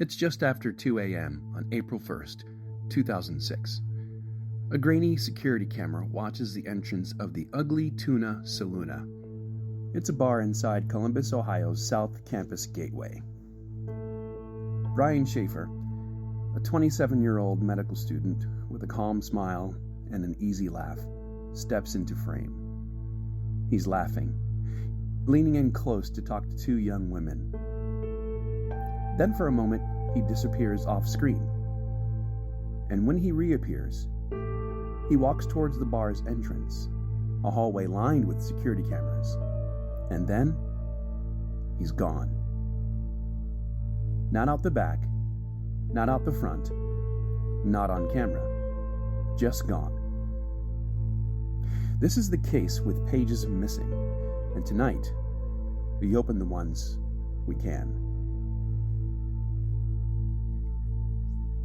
It's just after 2 a.m. on April 1st, 2006. A grainy security camera watches the entrance of the Ugly Tuna Saloona. It's a bar inside Columbus, Ohio's South Campus Gateway. Brian Schaefer, a 27-year-old medical student with a calm smile and an easy laugh, steps into frame. He's laughing, leaning in close to talk to two young women. Then for a moment, he disappears off screen. And when he reappears, he walks towards the bar's entrance, a hallway lined with security cameras. And then, he's gone. Not out the back, not out the front, not on camera. Just gone. This is the case with pages missing, and tonight, we open the ones we can.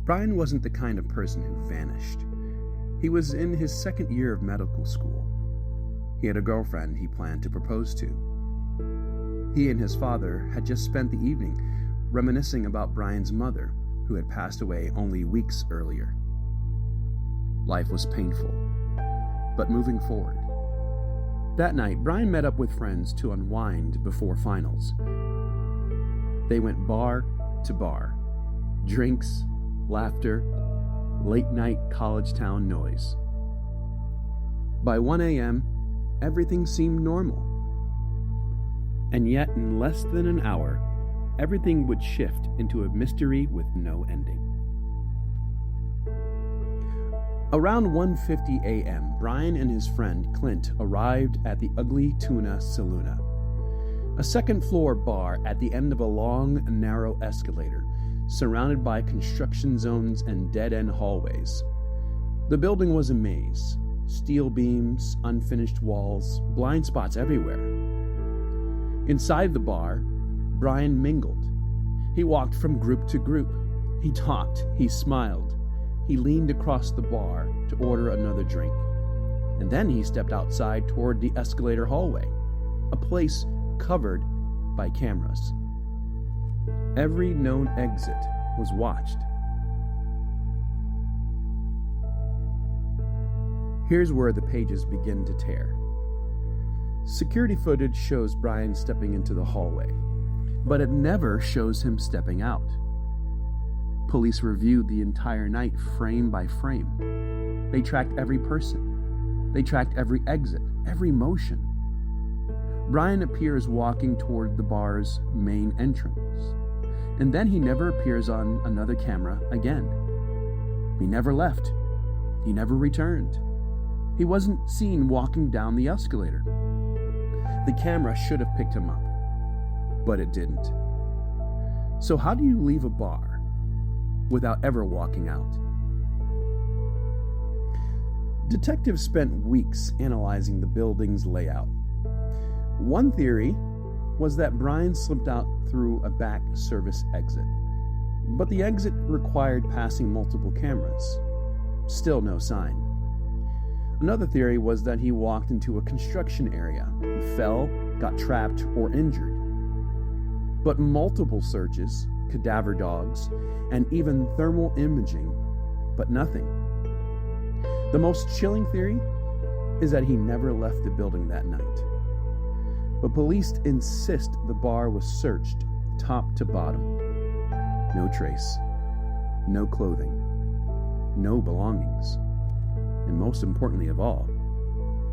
Brian wasn't the kind of person who vanished. He was in his second year of medical school. He had a girlfriend he planned to propose to. He and his father had just spent the evening reminiscing about Brian's mother, who had passed away only weeks earlier. Life was painful, but moving forward. That night, Brian met up with friends to unwind before finals. They went bar to bar, drinks, laughter, late-night college town noise. By 1 a.m., everything seemed normal. And yet, in less than an hour, everything would shift into a mystery with no ending. Around 1:50 a.m., Brian and his friend Clint arrived at the Ugly Tuna Saloona, a second-floor bar at the end of a long, narrow escalator, surrounded by construction zones and dead-end hallways. The building was a maze, steel beams, unfinished walls, blind spots everywhere. Inside the bar, Brian mingled. He walked from group to group. He talked, he smiled. He leaned across the bar to order another drink. And then he stepped outside toward the escalator hallway, a place covered by cameras. Every known exit was watched. Here's where the pages begin to tear. Security footage shows Brian stepping into the hallway, but it never shows him stepping out. Police reviewed the entire night frame by frame. They tracked every person. They tracked every exit, every motion. Brian appears walking toward the bar's main entrance, and then he never appears on another camera again. He never left. He never returned. He wasn't seen walking down the escalator. The camera should have picked him up, but it didn't. So how do you leave a bar without ever walking out? Detectives spent weeks analyzing the building's layout. One theory was that Brian slipped out through a back service exit, but the exit required passing multiple cameras. Still no sign. Another theory was that he walked into a construction area, fell, got trapped, or injured. But multiple searches, cadaver dogs, and even thermal imaging, but nothing. The most chilling theory is that he never left the building that night. But police insist the bar was searched top to bottom. No trace, no clothing, no belongings, and most importantly of all,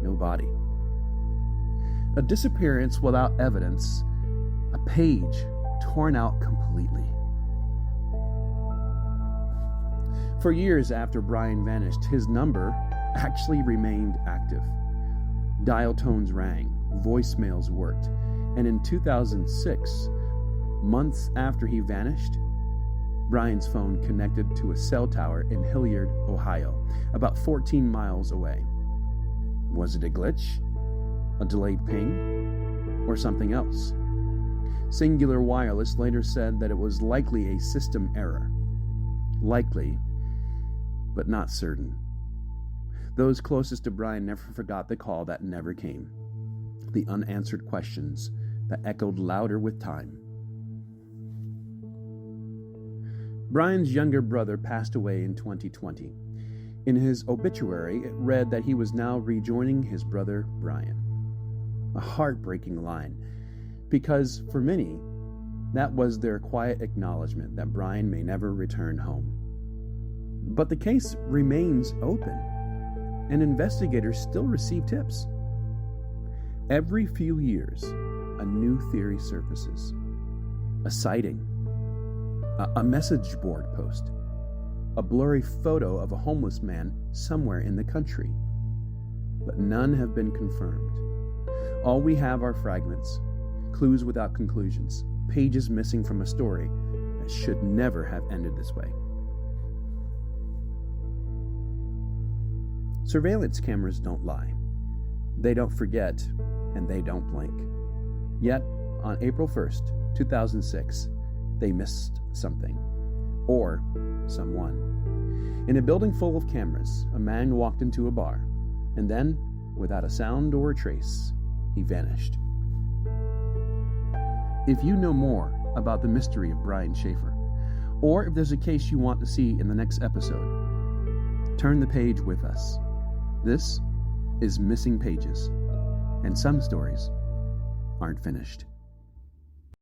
no body. A disappearance without evidence, a page torn out completely. For years after Brian vanished, his number actually remained active. Dial tones rang, voicemails worked, and in 2006, months after he vanished, Brian's phone connected to a cell tower in Hilliard, Ohio, about 14 miles away. Was it a glitch, a delayed ping, or something else? Singular Wireless later said that it was likely a system error. Likely, but not certain. Those closest to Brian never forgot the call that never came, the unanswered questions that echoed louder with time. Brian's younger brother passed away in 2020. In his obituary, it read that he was now rejoining his brother Brian. A heartbreaking line, because for many, that was their quiet acknowledgement that Brian may never return home. But the case remains open, and investigators still receive tips. Every few years, a new theory surfaces. A sighting, a message board post, a blurry photo of a homeless man somewhere in the country. But none have been confirmed. All we have are fragments, clues without conclusions, pages missing from a story that should never have ended this way. Surveillance cameras don't lie. They don't forget, and they don't blink. Yet, on April 1st, 2006, they missed something. Or someone. In a building full of cameras, a man walked into a bar, and then, without a sound or a trace, he vanished. If you know more about the mystery of Brian Schaefer, or if there's a case you want to see in the next episode, turn the page with us. This is Missing Pages, and some stories aren't finished.